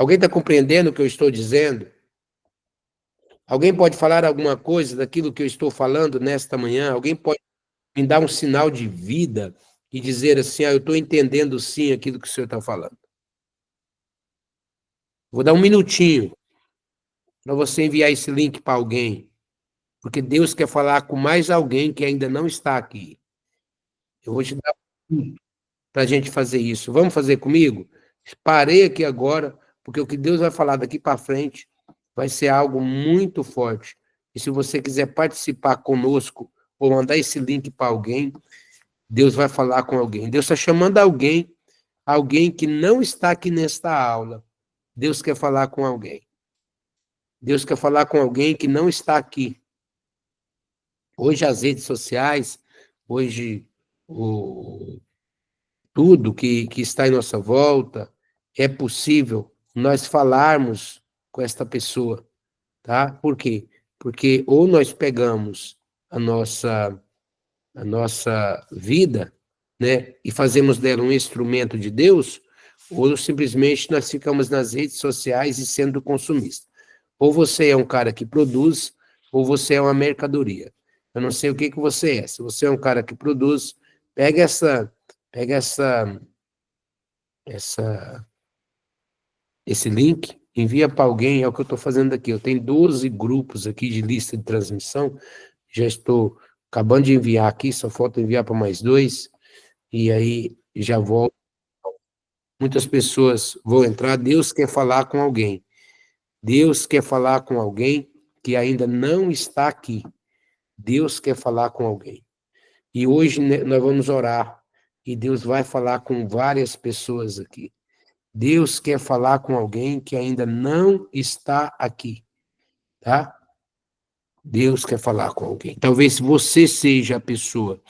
Alguém está compreendendo o que eu estou dizendo? Alguém pode falar alguma coisa daquilo que eu estou falando nesta manhã? Alguém pode me dar um sinal de vida e dizer assim, eu estou entendendo sim aquilo que o senhor está falando? Vou dar um minutinho para você enviar esse link para alguém, porque Deus quer falar com mais alguém que ainda não está aqui. Eu vou te dar para a gente fazer isso. Vamos fazer comigo? Parei aqui agora, porque o que Deus vai falar daqui para frente vai ser algo muito forte. E se você quiser participar conosco ou mandar esse link para alguém, Deus vai falar com alguém. Deus está chamando alguém que não está aqui nesta aula. Deus quer falar com alguém. Deus quer falar com alguém que não está aqui. Hoje as redes sociais, hoje tudo que está em nossa volta, é possível nós falarmos com esta pessoa, tá? Por quê? Porque ou nós pegamos a nossa vida, né, e fazemos dela um instrumento de Deus, ou simplesmente nós ficamos nas redes sociais e sendo consumista. Ou você é um cara que produz, ou você é uma mercadoria. Eu não sei o que você é. Se você é um cara que produz, pega esse link, envia para alguém, é o que eu estou fazendo aqui. Eu tenho 12 grupos aqui de lista de transmissão, já estou acabando de enviar aqui, só falta enviar para mais 2, e aí já volto. Muitas pessoas vão entrar, Deus quer falar com alguém. Deus quer falar com alguém que ainda não está aqui. Deus quer falar com alguém. E hoje nós vamos orar, e Deus vai falar com várias pessoas aqui. Deus quer falar com alguém que ainda não está aqui, tá? Deus quer falar com alguém. Talvez você seja a pessoa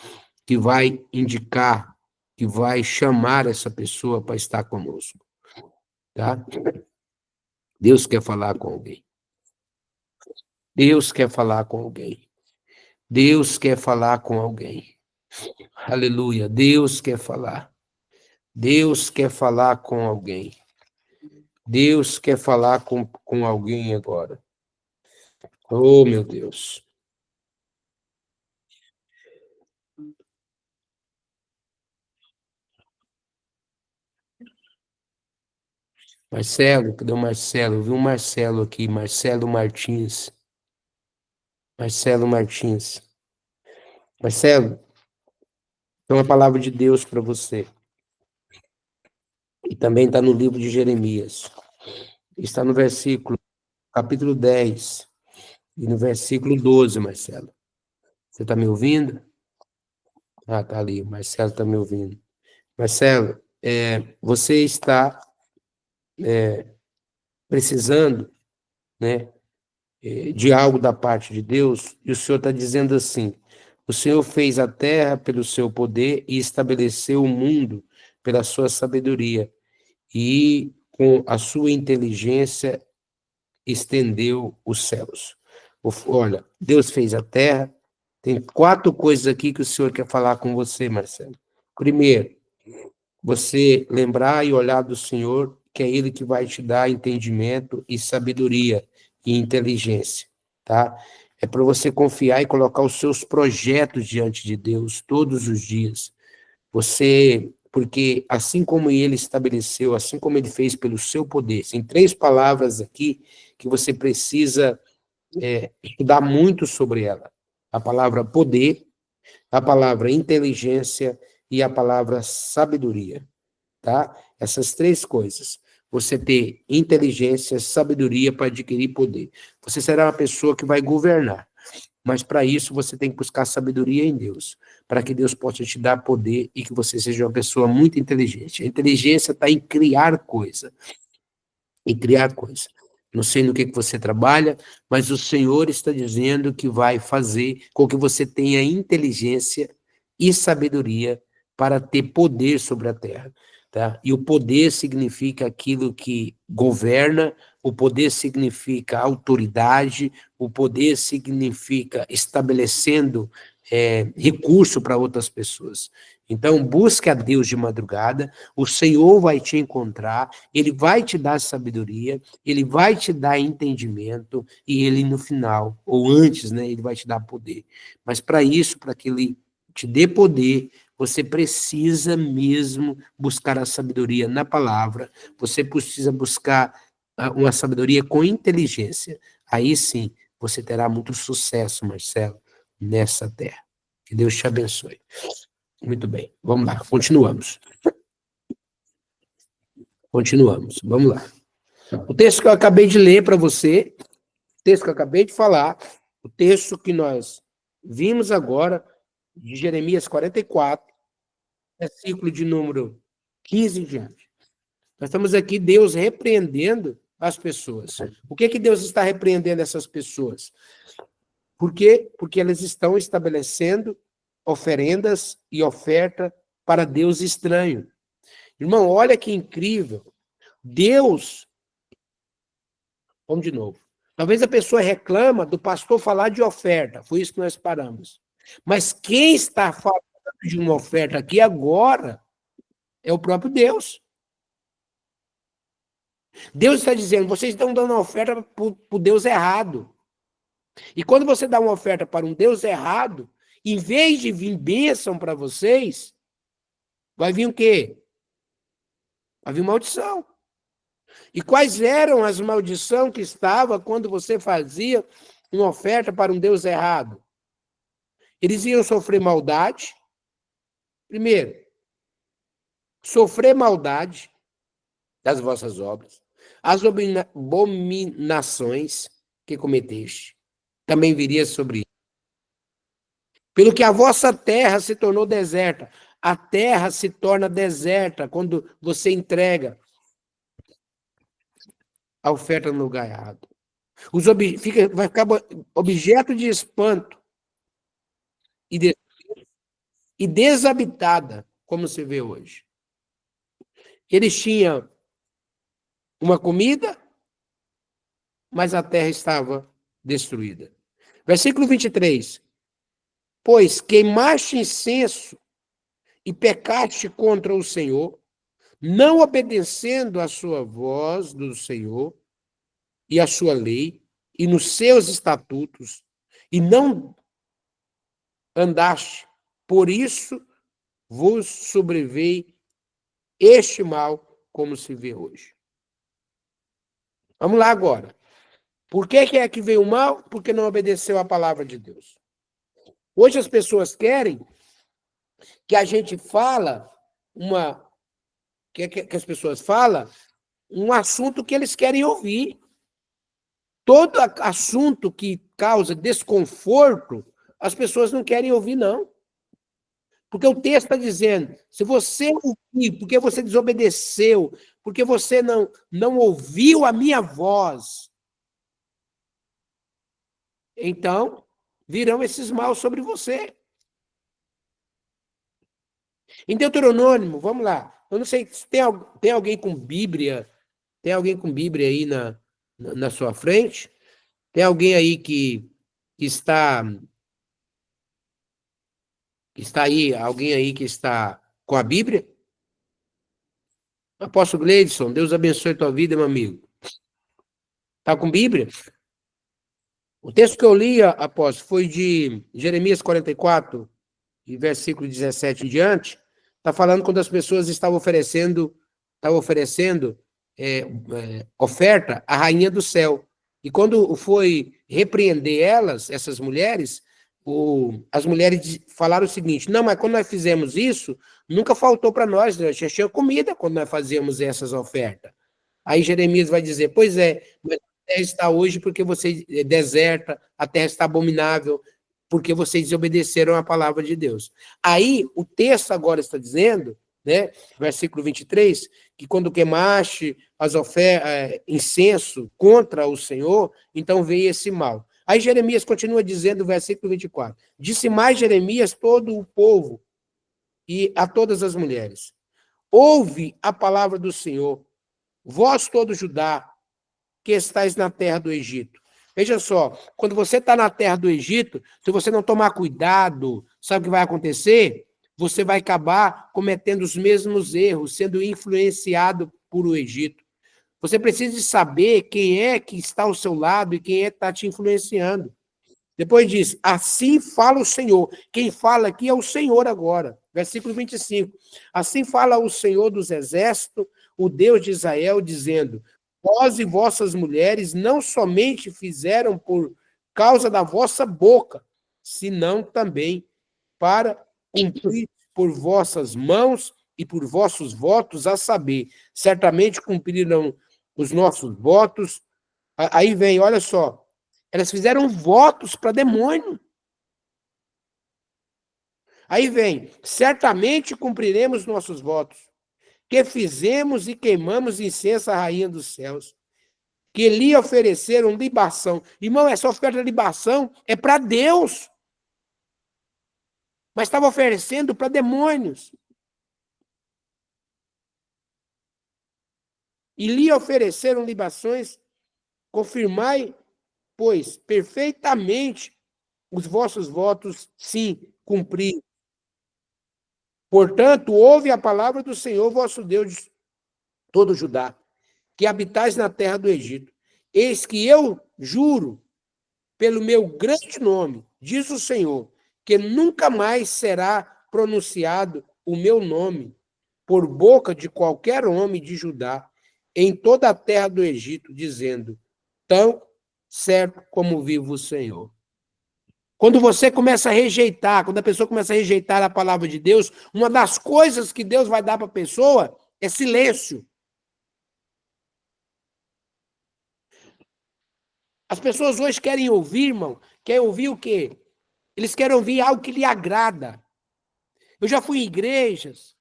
que vai indicar, que vai chamar essa pessoa para estar conosco, tá? Deus quer falar com alguém. Deus quer falar com alguém. Deus quer falar com alguém. Aleluia. Deus quer falar. Deus quer falar com alguém. Deus quer falar com alguém agora. Oh, meu Deus. Marcelo, cadê o Marcelo? Eu vi um Marcelo aqui, Marcelo Martins. Marcelo Martins. Marcelo, tem uma palavra de Deus para você. E também está no livro de Jeremias. Está no capítulo 10, e no versículo 12, Marcelo. Você está me ouvindo? Ah, tá ali, o Marcelo está me ouvindo. Marcelo, você está precisando, né, de algo da parte de Deus, e o Senhor está dizendo assim: o Senhor fez a terra pelo seu poder e estabeleceu o mundo pela sua sabedoria, e com a sua inteligência estendeu os céus. Olha, Deus fez a terra. Tem 4 coisas aqui que o Senhor quer falar com você, Marcelo. Primeiro, você lembrar e olhar do Senhor, que é Ele que vai te dar entendimento e sabedoria e inteligência, tá? É para você confiar e colocar os seus projetos diante de Deus todos os dias. Porque assim como Ele estabeleceu, assim como Ele fez pelo seu poder, tem 3 palavras aqui que você precisa estudar muito sobre ela. A palavra poder, a palavra inteligência e a palavra sabedoria, tá? Essas 3 coisas. Você ter inteligência, sabedoria para adquirir poder. Você será uma pessoa que vai governar, mas para isso você tem que buscar sabedoria em Deus, para que Deus possa te dar poder e que você seja uma pessoa muito inteligente. A inteligência está em criar coisa, em criar coisa. Não sei no que você trabalha, mas o Senhor está dizendo que vai fazer com que você tenha inteligência e sabedoria para ter poder sobre a terra, tá? E o poder significa aquilo que governa, o poder significa autoridade, o poder significa estabelecendo recurso para outras pessoas. Então, busque a Deus de madrugada, o Senhor vai te encontrar, Ele vai te dar sabedoria, Ele vai te dar entendimento, e Ele no final, ou antes, né, Ele vai te dar poder. Mas para isso, para que Ele te dê poder, você precisa mesmo buscar a sabedoria na palavra, você precisa buscar uma sabedoria com inteligência. Aí sim, você terá muito sucesso, Marcelo, nessa terra. Que Deus te abençoe. Muito bem, vamos lá, continuamos. Continuamos, vamos lá. O texto que eu acabei de ler para você, o texto que eu acabei de falar, o texto que nós vimos agora, de Jeremias 44, versículo de número 15 em diante. Nós estamos aqui, Deus repreendendo as pessoas. O que Deus está repreendendo essas pessoas? Por quê? Porque elas estão estabelecendo oferendas e oferta para Deus estranho. Irmão, olha que incrível. Deus, vamos de novo. Talvez a pessoa reclama do pastor falar de oferta, foi isso que nós paramos. Mas quem está falando de uma oferta aqui agora é o próprio Deus. Deus está dizendo, vocês estão dando uma oferta para o Deus errado. E quando você dá uma oferta para um Deus errado, em vez de vir bênção para vocês, vai vir o quê? Vai vir maldição. E quais eram as maldições que estavam quando você fazia uma oferta para um Deus errado? Eles iam sofrer maldade. Primeiro, sofrer maldade das vossas obras. As abominações que cometeste também viria sobre isso. Pelo que a vossa terra se tornou deserta. A terra se torna deserta quando você entrega a oferta no lugar errado. Vai ficar objeto de espanto e desabitada, como se vê hoje. Eles tinham uma comida, mas a terra estava destruída. Versículo 23. Pois queimaste incenso e pecaste contra o Senhor, não obedecendo a sua voz do Senhor e a sua lei e nos seus estatutos, e não andaste. Por isso vos sobreveio este mal, como se vê hoje. Vamos lá agora. Por que é que veio o mal? Porque não obedeceu a palavra de Deus. Hoje as pessoas querem que a gente fala que as pessoas falam um assunto que eles querem ouvir. Todo assunto que causa desconforto, as pessoas não querem ouvir, não. Porque o texto está dizendo, se você ouvir, porque você desobedeceu, porque você não ouviu a minha voz, então virão esses maus sobre você. Em Deuteronômio, vamos lá. Eu não sei se tem alguém com Bíblia, tem alguém com Bíblia aí na sua frente? Tem alguém aí que está aí, alguém aí que está com a Bíblia? Apóstolo Gleidson, Deus abençoe a tua vida, meu amigo. Está com Bíblia? O texto que eu li, apóstolo, foi de Jeremias 44, de versículo 17 em diante. Está falando quando as pessoas estavam oferecendo oferta à rainha do céu. E quando foi repreender elas, essas mulheres, as mulheres falaram o seguinte, não, mas quando nós fizemos isso, nunca faltou para nós, nós já tinha comida quando nós fazíamos essas ofertas. Aí Jeremias vai dizer, pois é, mas a terra está hoje porque você deserta, a terra está abominável, porque vocês desobedeceram a palavra de Deus. Aí, o texto agora está dizendo, né, versículo 23, que quando queimaste as incenso contra o Senhor, então veio esse mal. Aí Jeremias continua dizendo, versículo 24, disse mais Jeremias todo o povo e a todas as mulheres, ouve a palavra do Senhor, vós todo Judá, que estáis na terra do Egito. Veja só, quando você está na terra do Egito, se você não tomar cuidado, sabe o que vai acontecer? você vai acabar cometendo os mesmos erros, sendo influenciado por o Egito. Você precisa de saber quem é que está ao seu lado e quem é que está te influenciando. Depois diz, assim fala o Senhor. Quem fala aqui é o Senhor agora. Versículo 25. Assim fala o Senhor dos exércitos, o Deus de Israel, dizendo, vós e vossas mulheres não somente fizeram por causa da vossa boca, senão também para cumprir por vossas mãos e por vossos votos, a saber, certamente cumprirão os nossos votos. Aí vem, olha só, elas fizeram votos para demônio. Aí vem, certamente cumpriremos nossos votos, que fizemos e queimamos incenso à rainha dos céus, que lhe ofereceram libação. Irmão, essa oferta de libação é para Deus, mas estava oferecendo para demônios. E lhe ofereceram libações, confirmai, pois, perfeitamente os vossos votos, sim, cumprir. Portanto, ouve a palavra do Senhor, vosso Deus, todo Judá, que habitais na terra do Egito. Eis que eu juro, pelo meu grande nome, diz o Senhor, que nunca mais será pronunciado o meu nome por boca de qualquer homem de Judá em toda a terra do Egito, dizendo, tão certo como vive o Senhor. Quando você começa a rejeitar, quando a pessoa começa a rejeitar a palavra de Deus, uma das coisas que Deus vai dar para a pessoa é silêncio. As pessoas hoje querem ouvir, irmão, querem ouvir o quê? Eles querem ouvir algo que lhe agrada. Eu já fui em igrejas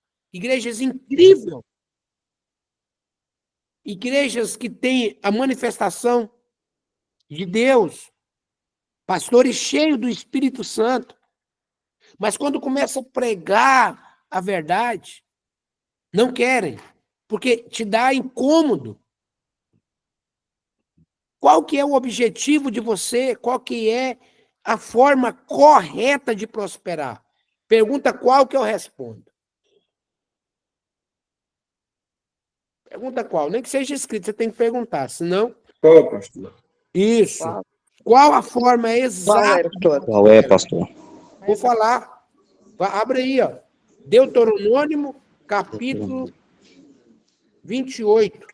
incríveis, igrejas que têm a manifestação de Deus, pastores cheios do Espírito Santo, mas quando começa a pregar a verdade, não querem, porque te dá incômodo. Qual que é o objetivo de você? Qual que é a forma correta de prosperar? Pergunta qual que eu respondo. Pergunta qual. Nem que seja escrito, você tem que perguntar, senão... Qual, pastor? Isso. Qual a forma exata? Qual é, pastor? Vou falar. Abre aí, ó. Deuteronômio, capítulo 28.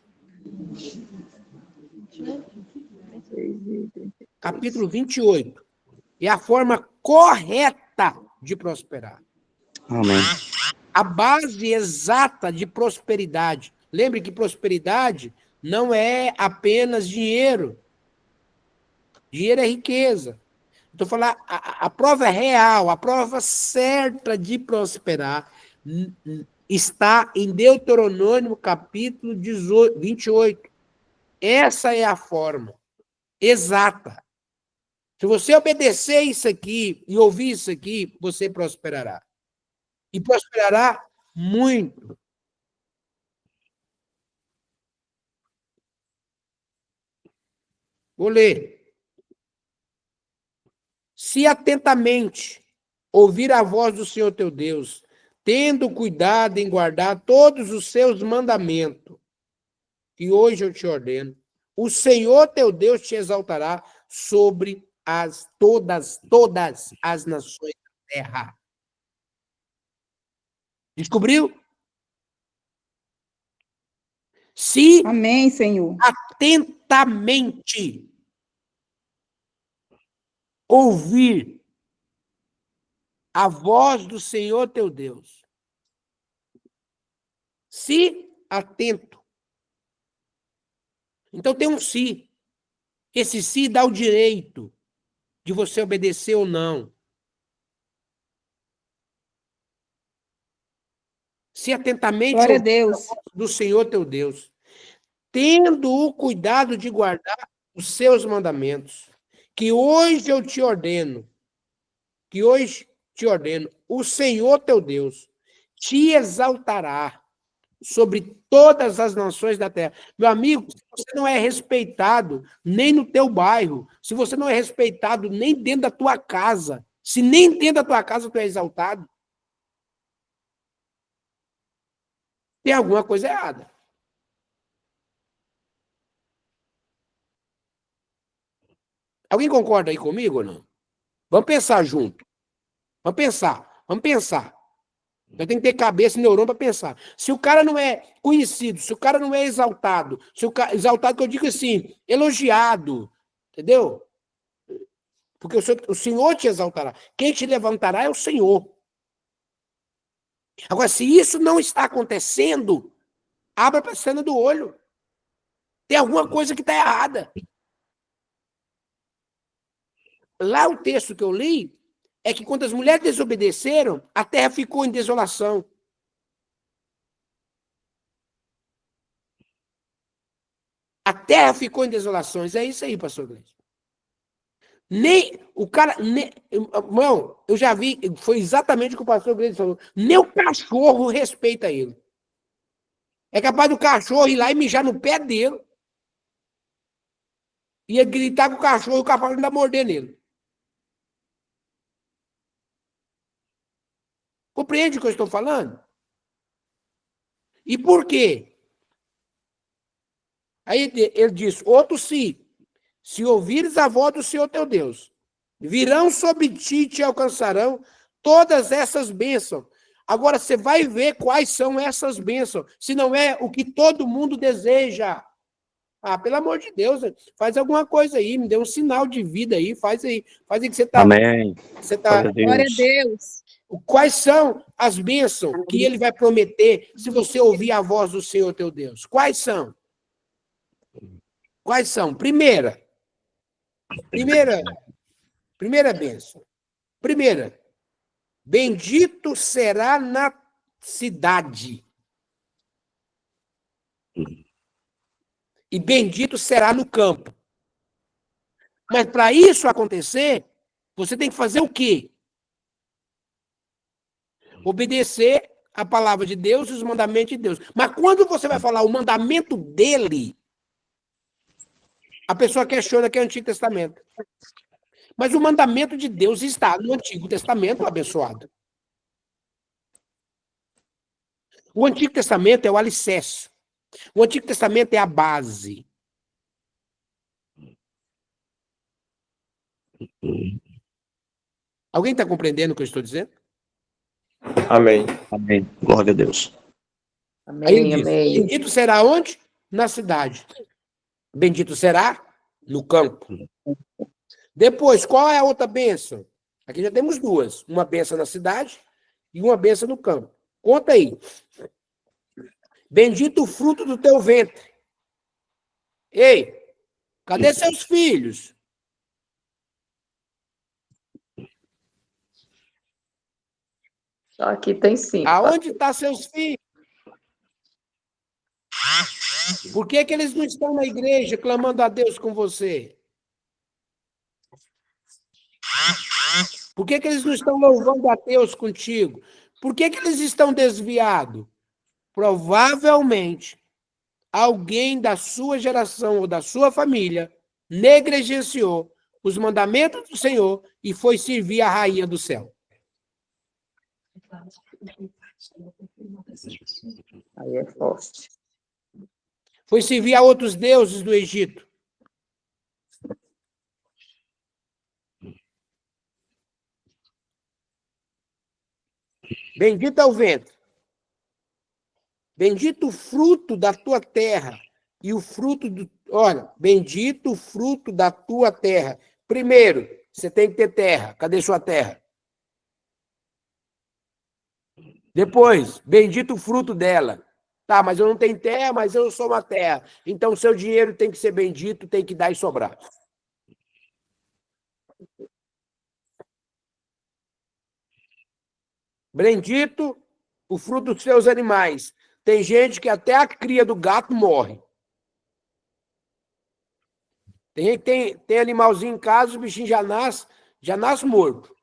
Capítulo 28. É a forma correta de prosperar. Amém. A base exata de prosperidade. Lembre que prosperidade não é apenas dinheiro. Dinheiro é riqueza. Estou falando, a prova real, a prova certa de prosperar está em Deuteronômio, capítulo 28. Essa é a forma exata. Se você obedecer isso aqui e ouvir isso aqui, você prosperará. E prosperará muito. Vou ler. Se atentamente ouvir a voz do Senhor teu Deus, tendo cuidado em guardar todos os seus mandamentos, que hoje eu te ordeno, o Senhor teu Deus te exaltará sobre todas as nações da terra. Descobriu? Se Amém, Senhor. atentamente ouvir a voz do Senhor teu Deus. Se atento. Então tem um se. Esse se dá o direito de você obedecer ou não. Se atentamente Glória a ouvir Deus. a voz do Senhor teu Deus, tendo o cuidado de guardar os seus mandamentos, que hoje eu te ordeno, o Senhor teu Deus te exaltará sobre todas as nações da terra. Meu amigo, se você não é respeitado nem no teu bairro, se você não é respeitado nem dentro da tua casa, se nem dentro da tua casa tu é exaltado, tem alguma coisa errada. Alguém concorda aí comigo ou não? Vamos pensar junto. Vamos pensar. Vamos pensar. Eu tenho que ter cabeça e neurônio para pensar. Se o cara não é conhecido, se o cara não é exaltado, exaltado que eu digo assim, elogiado, entendeu? Porque o Senhor te exaltará. Quem te levantará é o Senhor. Agora, se isso não está acontecendo, abra para a cena do olho. Tem alguma coisa que está errada. Lá o texto que eu li é que quando as mulheres desobedeceram, a terra ficou em desolação. A terra ficou em desolações. É isso aí, pastor Gleison. Nem o cara. Irmão, eu já vi, foi exatamente o que o pastor Gleison falou. Nem o cachorro respeita ele. É capaz do cachorro ir lá e mijar no pé dele. Ia gritar com o cachorro e o cachorro ainda morder nele. Compreende o que eu estou falando? E por quê? Aí ele diz: outro se ouvires a voz do Senhor teu Deus, virão sobre ti e te alcançarão todas essas bênçãos. Agora você vai ver quais são essas bênçãos, se não é o que todo mundo deseja. Ah, pelo amor de Deus, faz alguma coisa aí, me dê um sinal de vida aí, faz aí que você está. Amém. Glória a Glória a Deus. Deus. Quais são as bênçãos que ele vai prometer se você ouvir a voz do Senhor teu Deus? Quais são? Quais são? Primeira bênção. Primeira, bendito será na cidade. E bendito será no campo. Mas para isso acontecer, você tem que fazer o quê? Obedecer a palavra de Deus e os mandamentos de Deus. Mas quando você vai falar o mandamento dele, a pessoa questiona que é o Antigo Testamento. Mas o mandamento de Deus está no Antigo Testamento, abençoado. O Antigo Testamento é o alicerce. O Antigo Testamento é a base. Alguém está compreendendo o que eu estou dizendo? Amém. Amém. Glória a Deus. Aí ele Amém, diz: amém. bendito será onde? Na cidade. Bendito será no campo. Depois, qual é a outra bênção? Aqui já temos duas. Uma bênção na cidade e uma bênção no campo. Conta aí. Bendito o fruto do teu ventre. Ei, cadê seus filhos? Só aqui tem 5. Aonde estão seus filhos? Por que eles não estão na igreja clamando a Deus com você? Por que eles não estão louvando a Deus contigo? Por que eles estão desviados? Provavelmente, alguém da sua geração ou da sua família negligenciou os mandamentos do Senhor e foi servir a rainha do céu. Aí é forte. Foi servir a outros deuses do Egito. Bendito é o ventre. Bendito o fruto da tua terra. E o fruto do. Olha, bendito o fruto da tua terra. Primeiro, você tem que ter terra. Cadê sua terra? Depois, bendito o fruto dela. Tá, mas eu não tenho terra, mas eu sou uma terra. Então, seu dinheiro tem que ser bendito, tem que dar e sobrar. Bendito o fruto dos seus animais. Tem gente que até a cria do gato morre. Tem animalzinho em casa, o bichinho já nasce morto.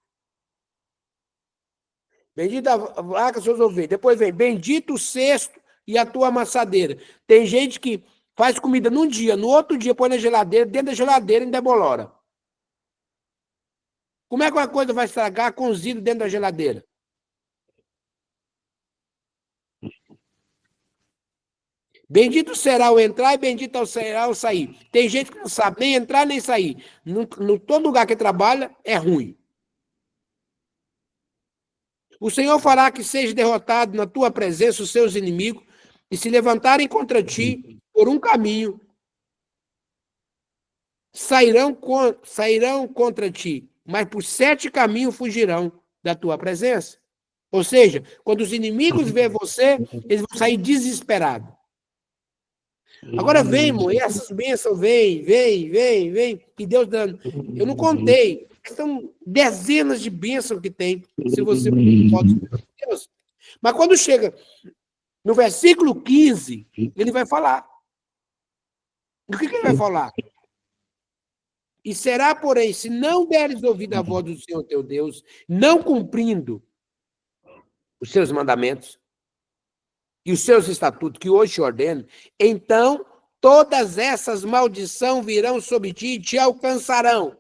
Bendita a vaca, seus ovelhas. Depois vem, bendito o cesto e a tua amassadeira. Tem gente que faz comida num dia, no outro dia põe na geladeira, dentro da geladeira ainda é bolora. Como é que uma coisa vai estragar cozido dentro da geladeira? Bendito será o entrar e bendito será o sair. Tem gente que não sabe nem entrar nem sair. Todo lugar que trabalha é ruim. O Senhor fará que seja derrotado na tua presença os seus inimigos e se levantarem contra ti por um caminho, sairão contra ti, mas por 7 caminhos fugirão da tua presença. Ou seja, quando os inimigos verem você, eles vão sair desesperados. Agora vem, irmão, e essas bênçãos vem, que Deus dando. Eu não contei, são dezenas de bênçãos que tem, se você pode. Deus. Mas quando chega no versículo 15, ele vai falar. O que ele vai falar? E será, porém, se não deres ouvido à voz do Senhor teu Deus, não cumprindo os seus mandamentos e os seus estatutos que hoje te ordeno, então todas essas maldições virão sobre ti e te alcançarão.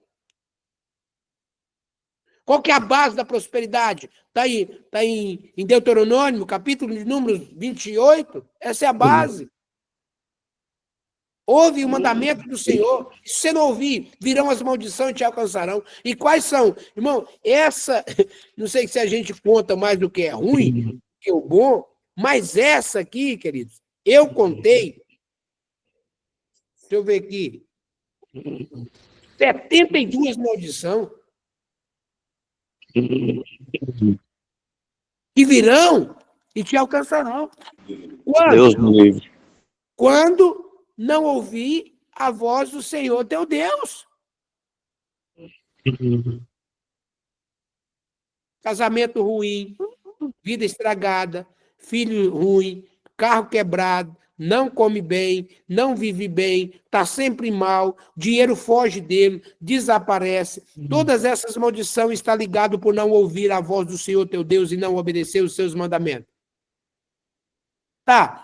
Qual que é a base da prosperidade? Está aí, em Deuteronômio, capítulo de números 28. Essa é a base. Ouve o mandamento do Senhor. Se você não ouvir, virão as maldições e te alcançarão. E quais são? Irmão, não sei se a gente conta mais do que é ruim, do que é o bom, mas essa aqui, queridos, eu contei, deixa eu ver aqui, 72 maldições. Que virão e te alcançarão. Quando? Deus me livre. Quando não ouvir a voz do Senhor teu Deus. Casamento ruim, vida estragada, filho ruim, carro quebrado, não come bem, não vive bem, está sempre mal, dinheiro foge dele, desaparece. Todas essas maldições estão ligadas por não ouvir a voz do Senhor teu Deus e não obedecer os seus mandamentos. Tá.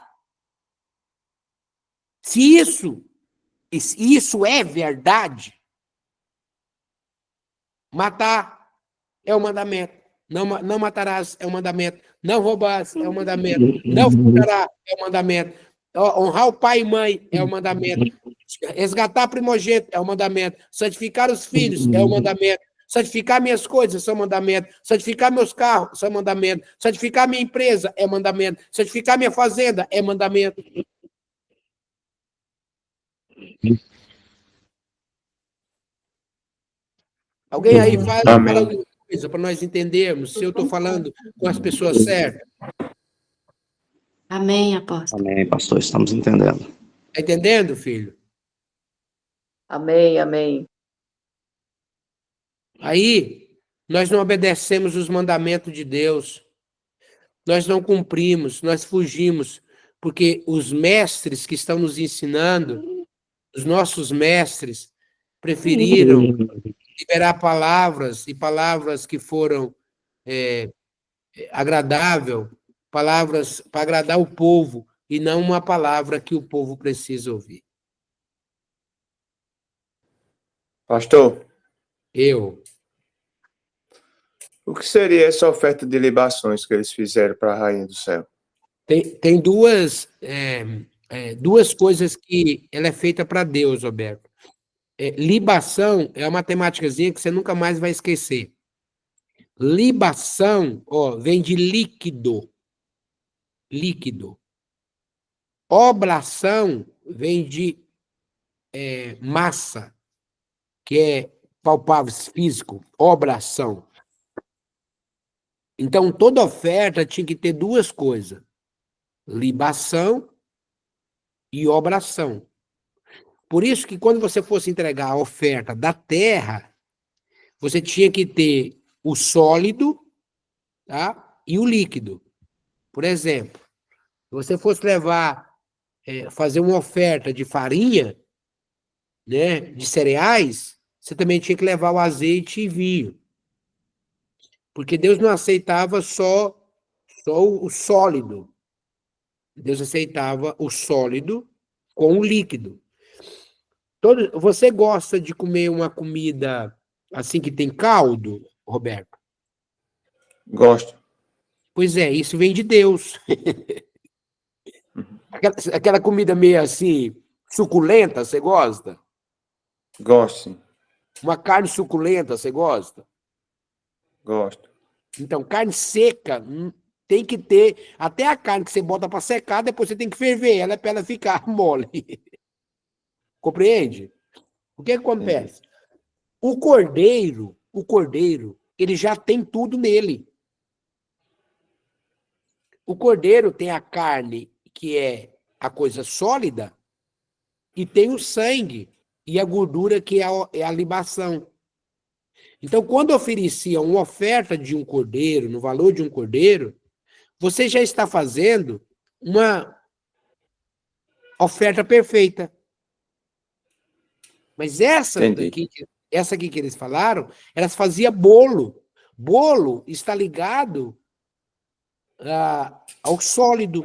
Se isso é verdade, matar é o mandamento. Não matarás é o mandamento. Não roubarás é o mandamento. Não furtarás é o mandamento. Honrar o pai e mãe é o mandamento. Resgatar primogênito é o mandamento. Santificar os filhos é o mandamento. Santificar minhas coisas são mandamento. Santificar meus carros são mandamento. Santificar minha empresa é mandamento. Santificar minha fazenda é mandamento. Alguém aí fala alguma coisa para nós entendermos se eu estou falando com as pessoas certas? Amém, apóstolo. Amém, pastor, estamos entendendo. Está entendendo, filho? Amém, amém. Aí, nós não obedecemos os mandamentos de Deus. Nós não cumprimos, nós fugimos, porque os mestres que estão nos ensinando, os nossos mestres, preferiram liberar palavras, e palavras que foram agradáveis, palavras para agradar o povo, e não uma palavra que o povo precisa ouvir. Pastor, O que seria essa oferta de libações que eles fizeram para a Rainha do Céu? Tem duas coisas que ela é feita para Deus, Roberto. Libação é uma matemáticazinha que você nunca mais vai esquecer. Libação, vem de líquido. Líquido. Oblação vem de massa, que é palpável, físico. Oblação. Então, toda oferta tinha que ter duas coisas. Libação e oblação. Por isso que quando você fosse entregar a oferta da terra, você tinha que ter o sólido, tá? E o líquido. Por exemplo, se você fosse fazer uma oferta de farinha, né, de cereais, você também tinha que levar o azeite e vinho. Porque Deus não aceitava só o sólido. Deus aceitava o sólido com o líquido. Você gosta de comer uma comida assim que tem caldo, Roberto? Gosto. Pois é, isso vem de Deus. Aquela comida meio assim, suculenta, você gosta? Gosto, sim. Uma carne suculenta, você gosta? Gosto. Então, carne seca tem que ter. Até a carne que você bota para secar, depois você tem que ferver ela para ela ficar mole. Compreende? O que Entendi. acontece? O cordeiro, ele já tem tudo nele. O cordeiro tem a carne, que é a coisa sólida, e tem o sangue e a gordura, que é a libação. Então, quando oferecia uma oferta de um cordeiro, no valor de um cordeiro, você já está fazendo uma oferta perfeita. Mas essa aqui que eles falaram, elas faziam bolo. Bolo está ligado ao sólido.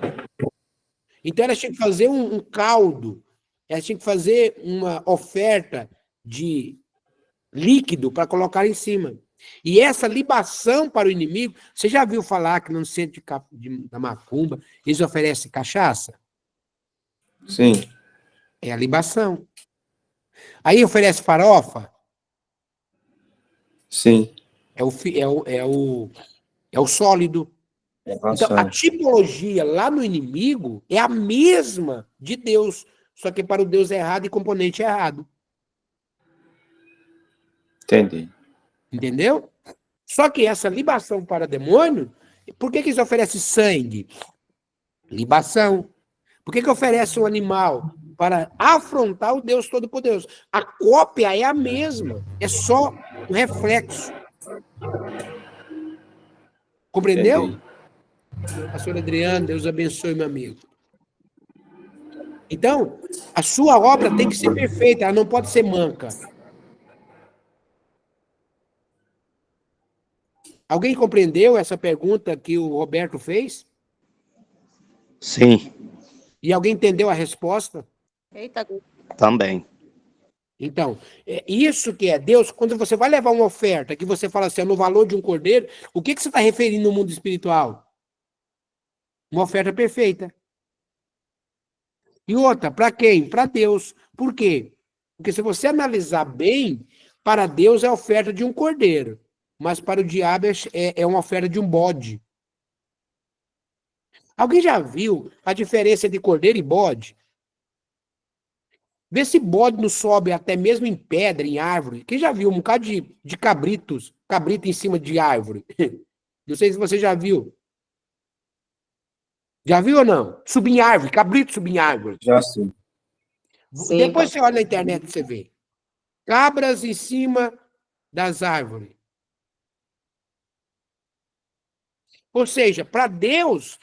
Então, elas tinham que fazer um caldo, elas tinham que fazer uma oferta de líquido para colocar em cima. E essa libação para o inimigo, você já viu falar que no centro da macumba eles oferecem cachaça? Sim, É a libação. Aí oferece farofa? sim. É o sólido. Então, a Relação. tipologia lá no inimigo é a mesma de Deus, só que para o Deus errado e componente errado. Entendi. Entendeu? Só que essa libação para demônio, por que eles oferecem sangue? Libação. Por que oferece um animal? Para afrontar o Deus Todo-Poderoso. A cópia é a mesma, é só um reflexo. Compreendeu? Entendi. Pastor Adriano, Deus abençoe, meu amigo. Então, a sua obra tem que ser perfeita, ela não pode ser manca. Alguém compreendeu essa pergunta que o Roberto fez? Sim, E alguém entendeu a resposta? Eita, também. Então, é isso que é Deus. Quando você vai levar uma oferta, que você fala assim, no valor de um cordeiro, o que você está referindo no mundo espiritual? Uma oferta perfeita. E outra, para quem? Para Deus. Por quê? Porque se você analisar bem, para Deus é a oferta de um cordeiro, mas para o diabo é uma oferta de um bode. Alguém já viu a diferença entre cordeiro e bode? Vê se bode não sobe até mesmo em pedra, em árvore. Quem já viu um bocado de cabrito em cima de árvore? Não sei se você já viu. Já viu ou não? Subir em árvore, cabrito subir em árvore. Já sim. sim, Depois você olha na internet e você vê. Cabras em cima das árvores. Ou seja, para Deus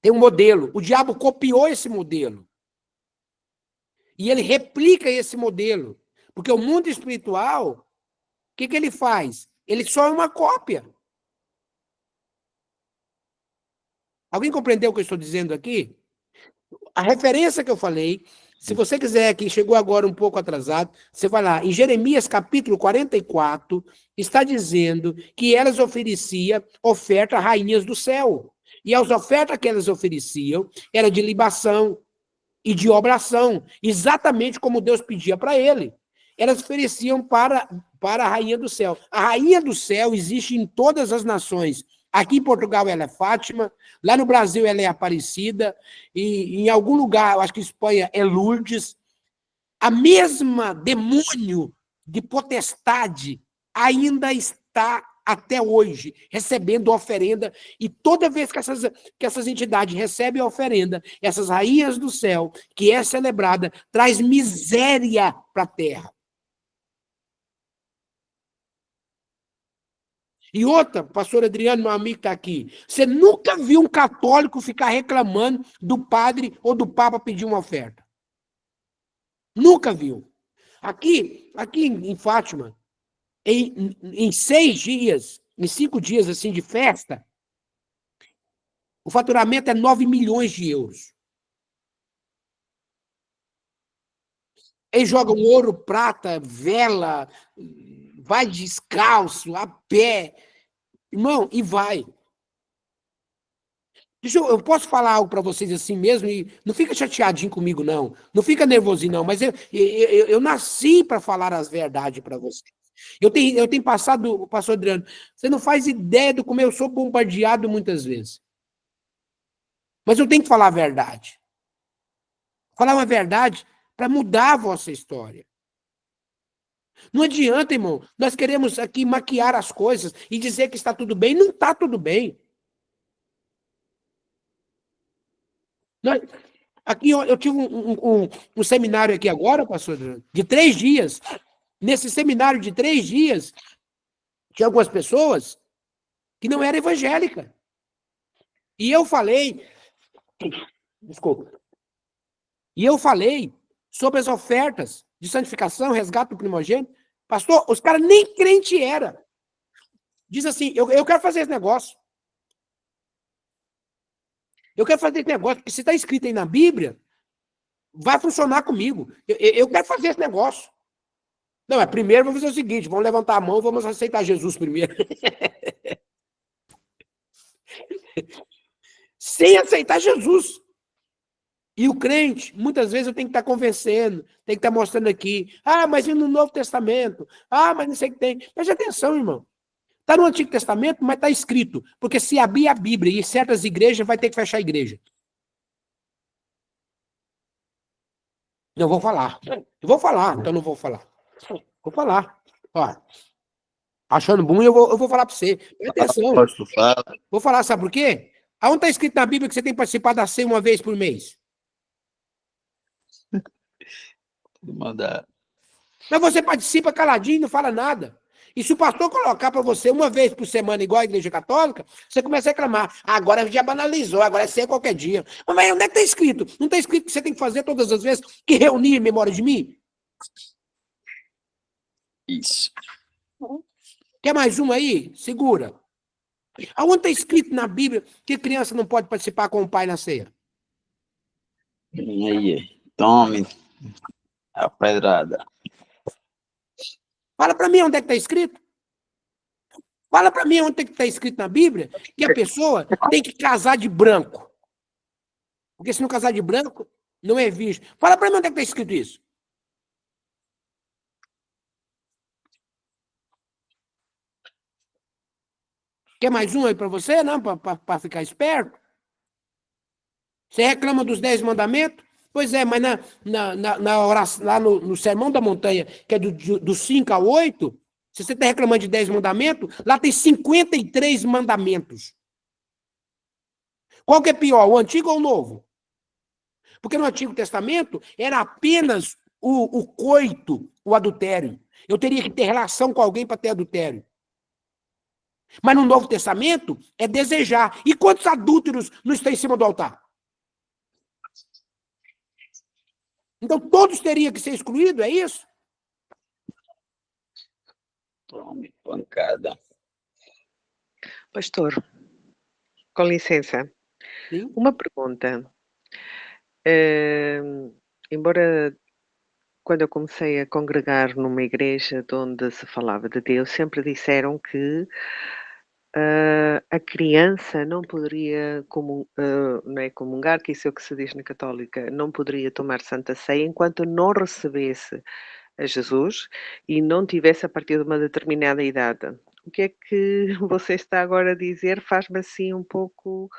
tem um modelo. O diabo copiou esse modelo. E ele replica esse modelo. Porque o mundo espiritual, o que ele faz? Ele só é uma cópia. Alguém compreendeu o que eu estou dizendo aqui? A referência que eu falei, se você quiser, que chegou agora um pouco atrasado, você vai lá, em Jeremias capítulo 44, está dizendo que elas ofereciam oferta a rainhas do céu. E as ofertas que elas ofereciam era de libação e de obração, exatamente como Deus pedia para ele. Elas ofereciam para a rainha do céu. A rainha do céu existe em todas as nações. Aqui em Portugal ela é Fátima, lá no Brasil ela é Aparecida, e em algum lugar, eu acho que Espanha é Lourdes. A mesma demônio de potestade ainda está até hoje recebendo oferenda, e toda vez que essas entidades recebem a oferenda, essas rainhas do céu, que é celebrada, traz miséria para a terra. E outra, pastor Adriano, meu amigo está aqui, você nunca viu um católico ficar reclamando do padre ou do papa pedir uma oferta. Nunca viu. Aqui em Fátima, em 6 dias, em 5 dias assim de festa, o faturamento é 9 milhões de euros. Eles jogam ouro, prata, vela, vai descalço, a pé. Irmão, e vai. Eu posso falar algo para vocês assim mesmo e não fica chateadinho comigo, não. Não fica nervosinho, não. Mas eu nasci para falar as verdades para vocês. Eu tenho passado, pastor Adriano, você não faz ideia do como eu sou bombardeado muitas vezes. Mas eu tenho que falar a verdade. Falar uma verdade para mudar a vossa história. Não adianta, irmão. Nós queremos aqui maquiar as coisas e dizer que está tudo bem. Não está tudo bem. Aqui eu tive um seminário aqui agora, pastor, de 3 dias. Nesse seminário de 3 dias, tinha algumas pessoas que não eram evangélicas. E eu falei, desculpa, sobre as ofertas de santificação, resgate do primogênito. Pastor, os caras nem crente era. Diz assim, eu quero fazer esse negócio. Eu quero fazer esse negócio, porque se está escrito aí na Bíblia, vai funcionar comigo. Eu quero fazer esse negócio. Não, primeiro vamos fazer o seguinte, vamos levantar a mão e vamos aceitar Jesus primeiro. Sem aceitar Jesus. E o crente, muitas vezes eu tenho que estar convencendo, tenho que estar mostrando aqui. Ah, mas e no Novo Testamento? Ah, mas não sei o que tem. Preste atenção, irmão. Está no Antigo Testamento, mas está escrito. Porque se abrir a Bíblia e certas igrejas, vai ter que fechar a igreja. Não vou falar. Eu vou falar, então não vou falar. Vou falar. Ó, achando bom, eu vou falar para você. Presta atenção. Posso falar? Vou falar, sabe por quê? Aonde está escrito na Bíblia que você tem que participar da ceia uma vez por mês? Vou mandar. Mas você participa caladinho e não fala nada. E se o pastor colocar para você uma vez por semana, igual a Igreja Católica, você começa a reclamar. Agora já banalizou, agora é ceia qualquer dia. Mas onde é que está escrito? Não está escrito que você tem que fazer todas as vezes que reunir em memória de mim? Isso. Quer mais uma aí? Segura. Aonde está escrito na Bíblia que criança não pode participar com o pai na ceia? Aí, tome a pedrada. Fala para mim onde é que está escrito. Fala para mim onde é que está escrito na Bíblia que a pessoa tem que casar de branco. Porque se não casar de branco, não é virgem. Fala para mim onde é que está escrito isso. Quer mais um aí para você, não? Para ficar esperto? Você reclama dos 10 mandamentos? Pois é, mas na oração, lá no Sermão da Montanha, que é do 5 ao 8, se você está reclamando de 10 mandamentos, lá tem 53 mandamentos. Qual que é pior, o Antigo ou o Novo? Porque no Antigo Testamento era apenas o coito, o adultério. Eu teria que ter relação com alguém para ter adultério. Mas no Novo Testamento é desejar. E quantos adúlteros não estão em cima do altar? Então todos teriam que ser excluídos, é isso? Tome pancada. Pastor, com licença, Sim. uma pergunta. Embora quando eu comecei a congregar numa igreja onde se falava de Deus, sempre disseram que a criança não poderia não é comungar, que isso é o que se diz na católica, não poderia tomar Santa Ceia enquanto não recebesse a Jesus e não tivesse a partir de uma determinada idade. O que é que você está agora a dizer? Faz-me assim um pouco...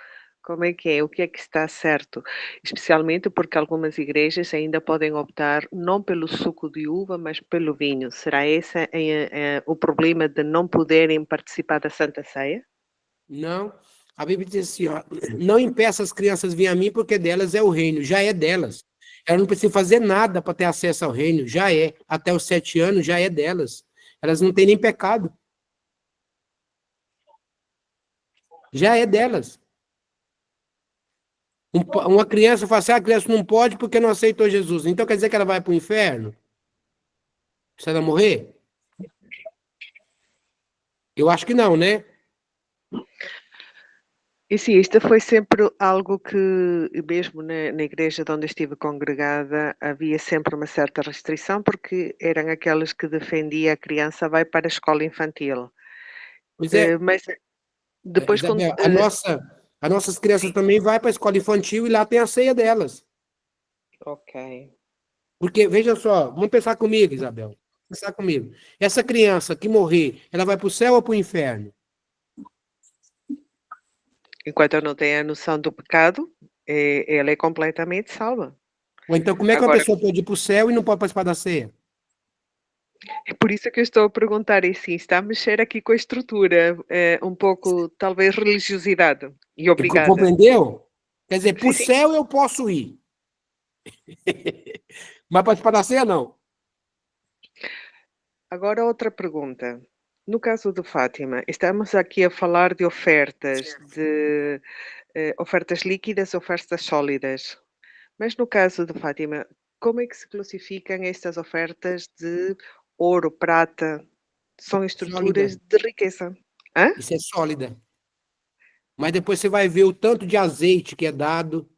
Como é que é? O que é que está certo? Especialmente porque algumas igrejas ainda podem optar não pelo suco de uva, mas pelo vinho. Será esse o problema de não poderem participar da Santa Ceia? Não. A Bíblia diz assim, ó, não impeça as crianças vir a mim, porque delas é o reino, já é delas. Elas não precisam fazer nada para ter acesso ao reino, já é. Até os 7 anos já é delas. Elas não têm nem pecado. Já é delas. Uma criança fala assim, a criança não pode porque não aceitou Jesus. Então quer dizer que ela vai para o inferno? Se ela morrer? Eu acho que não, né? E sim, isto foi sempre algo que, mesmo na igreja onde estive congregada, havia sempre uma certa restrição, porque eram aquelas que defendia a criança vai para a escola infantil. Pois é, Mas depois... Isabel, As nossas crianças também vão para a escola infantil e lá tem a ceia delas. Ok. Porque, veja só, vamos pensar comigo, Isabel. Pensar comigo. Essa criança que morrer, ela vai para o céu ou para o inferno? Enquanto eu não tenho a noção do pecado, ela é completamente salva. Ou então, como é que uma Agora, pessoa pode ir para o céu e não pode participar da ceia? é por isso que eu estou a perguntar, e sim, está a mexer aqui com a estrutura, um pouco, talvez, religiosidade. E obrigada. Compreendeu? Quer dizer, para o Sim. céu eu posso ir. Mas participar da ceia, não. Agora outra pergunta. No caso de Fátima, estamos aqui a falar de ofertas ofertas líquidas, ofertas sólidas. Mas no caso de Fátima, como é que se classificam estas ofertas de ouro, prata? São estruturas Sólida. de riqueza. Hã? Isso é sólida. Mas depois você vai ver o tanto de azeite que é dado,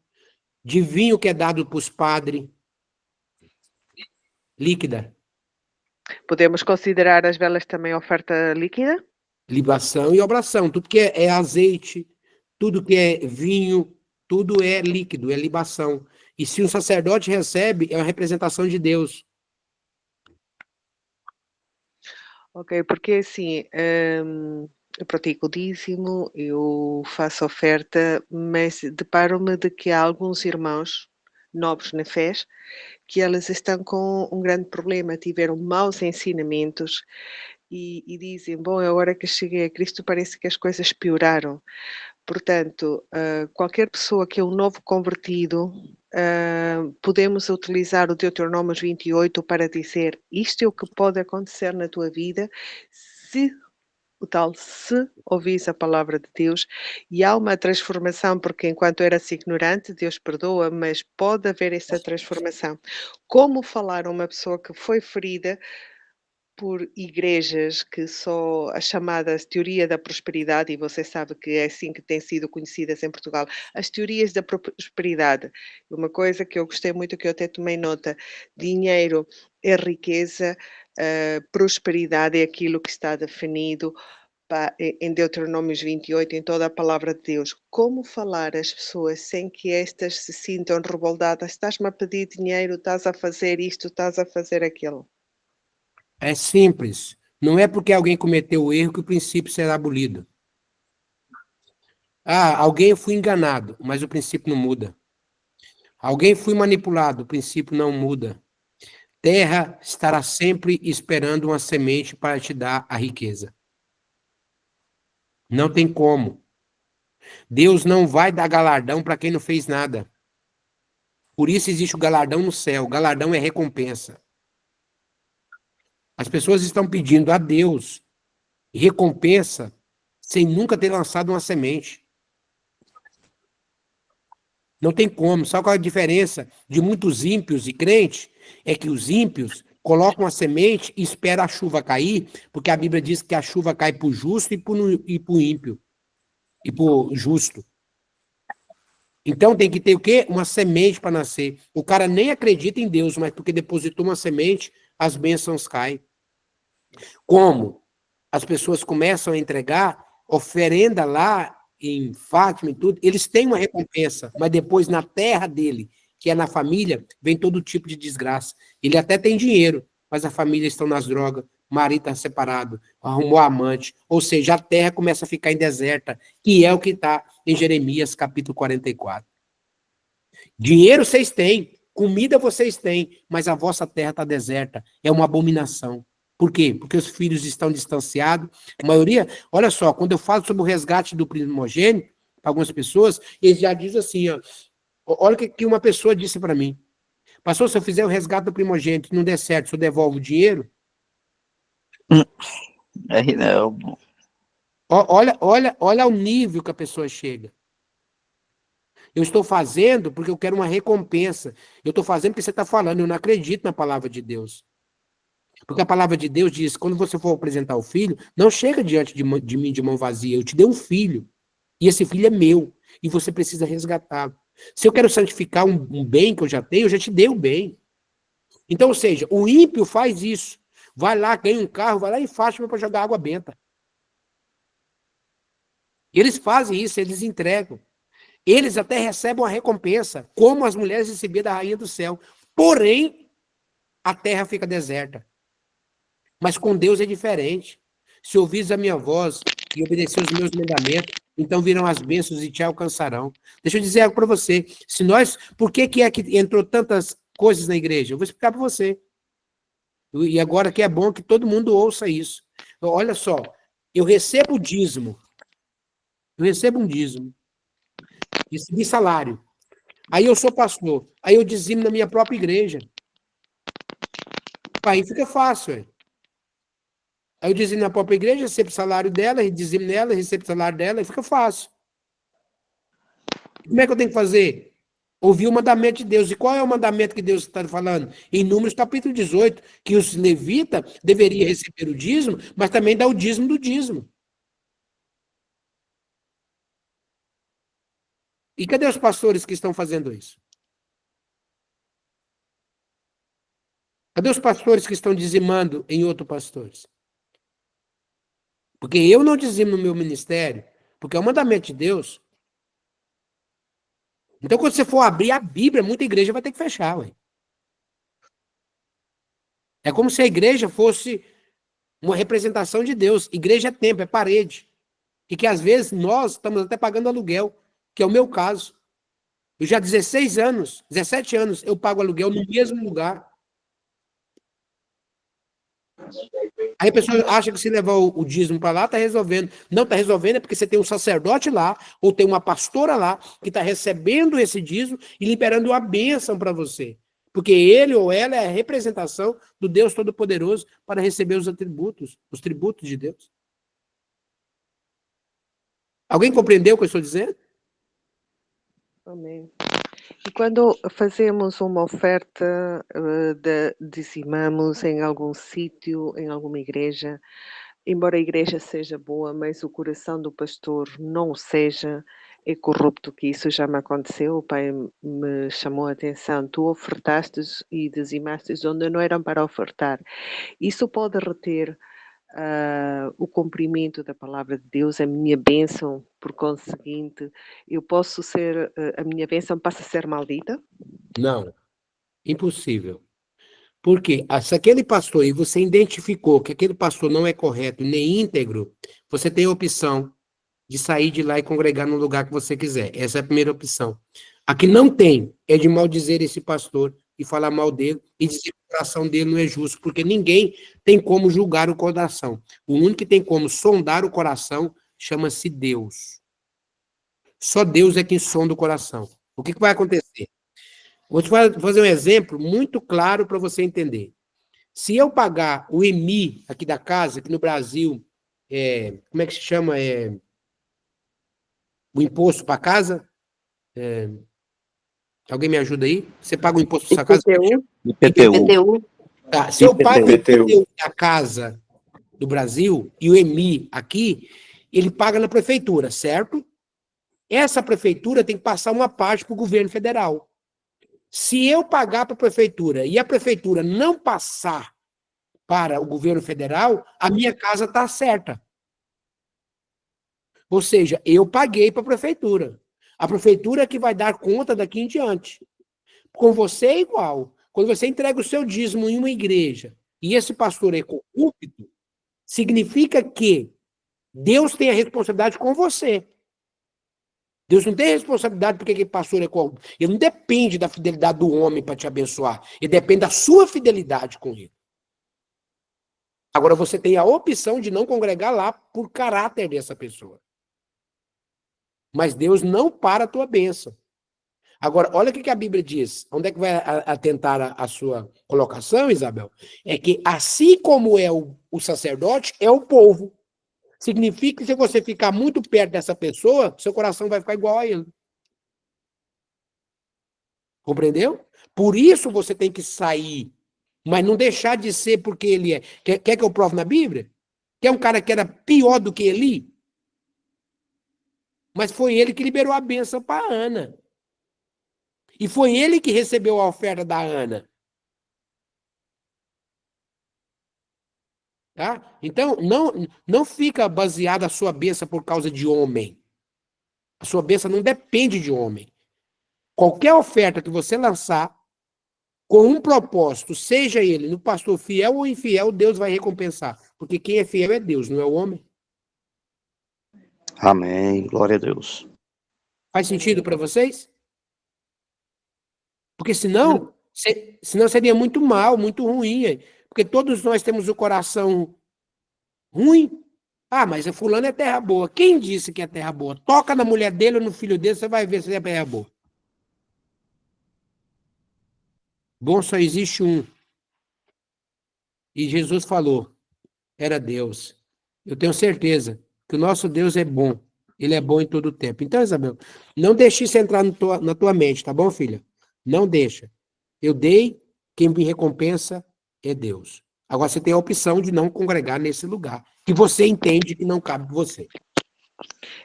de vinho que é dado para os padres, líquida, Podemos considerar as velas também oferta líquida? libação e obração. Tudo que é azeite, tudo que é vinho, tudo é líquido, é libação. E se um sacerdote recebe, é uma representação de Deus. Ok, porque assim, eu pratico o dízimo, eu faço oferta, mas deparo-me de que há alguns irmãos novos na fé que elas estão com um grande problema, tiveram maus ensinamentos e dizem: Bom, agora que cheguei a Cristo parece que as coisas pioraram. Portanto, qualquer pessoa que é um novo convertido, podemos utilizar o Deuteronômio 28 para dizer: Isto é o que pode acontecer na tua vida se o tal se ouvis a palavra de Deus e há uma transformação, porque enquanto era-se ignorante, Deus perdoa, mas pode haver essa transformação. Como falar a uma pessoa que foi ferida por igrejas que só a chamada teoria da prosperidade, e você sabe que é assim que têm sido conhecidas em Portugal, as teorias da prosperidade. Uma coisa que eu gostei muito, que eu até tomei nota: dinheiro é riqueza, prosperidade é aquilo que está definido em Deuteronômios 28, em toda a palavra de Deus. Como falar às pessoas sem que estas se sintam revoltadas? Estás-me a pedir dinheiro, estás a fazer isto, estás a fazer aquilo. É simples. Não é porque alguém cometeu o erro que o princípio será abolido. Ah, alguém foi enganado, mas o princípio não muda. Alguém foi manipulado, o princípio não muda. Terra estará sempre esperando uma semente para te dar a riqueza. Não tem como. Deus não vai dar galardão para quem não fez nada. Por isso existe o galardão no céu. O galardão é recompensa. As pessoas estão pedindo a Deus recompensa sem nunca ter lançado uma semente. Não tem como. Sabe qual é a diferença de muitos ímpios e crentes? É que os ímpios colocam a semente e esperam a chuva cair, porque a Bíblia diz que a chuva cai para o justo e para o ímpio. E para o justo. Então tem que ter o quê? Uma semente para nascer. O cara nem acredita em Deus, mas porque depositou uma semente, as bênçãos caem. Como? As pessoas começam a entregar oferenda lá em Fátima e tudo, eles têm uma recompensa, mas depois na terra dele, que é na família, vem todo tipo de desgraça. Ele até tem dinheiro, mas a família está nas drogas, o marido está separado, arrumou amante, ou seja, a terra começa a ficar em deserta, que é o que está em Jeremias capítulo 44. Dinheiro vocês têm, comida vocês têm, mas a vossa terra está deserta, é uma abominação. Por quê? Porque os filhos estão distanciados. A maioria, olha só, quando eu falo sobre o resgate do primogênito, para algumas pessoas, eles já dizem assim, ó, olha o que uma pessoa disse para mim. Pastor, se eu fizer o resgate do primogênito e não der certo, se eu devolvo o dinheiro? Aí não. Olha o nível que a pessoa chega. Eu estou fazendo porque eu quero uma recompensa. Eu estou fazendo porque você está falando, eu não acredito na palavra de Deus. Porque a palavra de Deus diz, quando você for apresentar o filho, não chega diante de mim de mão vazia, eu te dei um filho, e esse filho é meu, e você precisa resgatá-lo. Se eu quero santificar um bem que eu já tenho, eu já te dei o bem. Então, ou seja, o ímpio faz isso. Vai lá, ganha um carro, vai lá em Fátima para jogar água benta. Eles fazem isso, eles entregam. Eles até recebem a recompensa, como as mulheres recebiam da rainha do céu. Porém, a terra fica deserta. Mas com Deus é diferente. Se ouvires a minha voz e obedecer os meus mandamentos, então virão as bênçãos e te alcançarão. Deixa eu dizer algo para você. Por que é que entrou tantas coisas na igreja? Eu vou explicar para você. E agora que é bom que todo mundo ouça isso. Então, olha só, eu recebo o dízimo. Eu recebo um dízimo. Recebi salário. Aí eu sou pastor. Aí eu dizimo na minha própria igreja. Aí fica fácil, hein? Aí eu dizimo na própria igreja, recebo o salário dela, dizimo nela, recebo o salário dela, e fica fácil. Como é que eu tenho que fazer? Ouvir o mandamento de Deus. E qual é o mandamento que Deus está falando? Em Números capítulo 18, que os levitas deveriam receber o dízimo, mas também dar o dízimo do dízimo. E cadê os pastores que estão fazendo isso? Cadê os pastores que estão dizimando em outros pastores? Porque eu não dizimo no meu ministério, porque é o mandamento de Deus. Então, quando você for abrir a Bíblia, muita igreja vai ter que fechar, ué. É como se a igreja fosse uma representação de Deus. Igreja é templo, é parede. E que às vezes nós estamos até pagando aluguel, que é o meu caso. Eu já há 16 anos, 17 anos, eu pago aluguel no mesmo lugar. Aí a pessoa acha que se levar o dízimo para lá, está resolvendo. Não está resolvendo, é porque você tem um sacerdote lá, ou tem uma pastora lá, que está recebendo esse dízimo e liberando uma bênção para você. Porque ele ou ela é a representação do Deus Todo-Poderoso para receber os tributos de Deus. Alguém compreendeu o que eu estou dizendo? Amém. E quando fazemos uma oferta, dizimamos em algum sítio, em alguma igreja, embora a igreja seja boa, mas o coração do pastor não seja, é corrupto, que isso já me aconteceu, o pai me chamou a atenção, tu ofertastes e dizimastes onde não eram para ofertar. Isso pode reter o cumprimento da palavra de Deus, a minha bênção, por conseguinte, eu posso ser, a minha bênção passa a ser maldita? Não, impossível. Porque se aquele pastor, e você identificou que aquele pastor não é correto nem íntegro, você tem a opção de sair de lá e congregar no lugar que você quiser. Essa é a primeira opção. A que não tem é de maldizer esse pastor e falar mal dele e dizer que o coração dele não é justo, porque ninguém tem como julgar o coração. O único que tem como sondar o coração chama-se Deus. Só Deus é quem sonda o coração. O que vai acontecer? Vou te fazer um exemplo muito claro para você entender. Se eu pagar o EMI aqui da casa, aqui no Brasil, como é que se chama? O imposto para casa? Alguém me ajuda aí? Você paga o imposto para sua casa? IPTU. Tá. Se eu pago o IPTU. IPTU da casa do Brasil e o EMI aqui, ele paga na prefeitura, certo? Essa prefeitura tem que passar uma parte para o governo federal. Se eu pagar para a prefeitura e a prefeitura não passar para o governo federal, a minha casa está certa. Ou seja, eu paguei para a prefeitura. A prefeitura é que vai dar conta daqui em diante. Com você é igual. Quando você entrega o seu dízimo em uma igreja e esse pastor é corrupto, significa que Deus tem a responsabilidade com você. Deus não tem responsabilidade porque aquele pastor é corrupto. Ele não depende da fidelidade do homem para te abençoar. Ele depende da sua fidelidade com ele. Agora você tem a opção de não congregar lá por caráter dessa pessoa. Mas Deus não para a tua bênção. Agora, olha o que a Bíblia diz. Onde é que vai atentar a sua colocação, Isabel? É que assim como é o sacerdote, é o povo. Significa que se você ficar muito perto dessa pessoa, seu coração vai ficar igual a ele. Compreendeu? Por isso você tem que sair, mas não deixar de ser porque ele é. Quer que eu prove na Bíblia? Quer um cara que era pior do que Eli? Mas foi ele que liberou a bênção para Ana. E foi ele que recebeu a oferta da Ana. Tá? Então, não fica baseada a sua bênção por causa de homem. A sua bênção não depende de homem. Qualquer oferta que você lançar, com um propósito, seja ele no pastor fiel ou infiel, Deus vai recompensar. Porque quem é fiel é Deus, não é o homem. Amém. Glória a Deus. Faz sentido para vocês? Porque senão seria muito mal, muito ruim. Porque todos nós temos o coração ruim. Ah, mas a fulano é terra boa. Quem disse que é terra boa? Toca na mulher dele ou no filho dele, você vai ver se é terra boa. Bom só existe um. E Jesus falou, era Deus. Eu tenho certeza que o nosso Deus é bom. Ele é bom em todo o tempo. Então, Isabel, não deixe isso entrar na tua mente, tá bom, filha? Não deixa. Eu dei, quem me recompensa é Deus. Agora você tem a opção de não congregar nesse lugar, que você entende que não cabe você.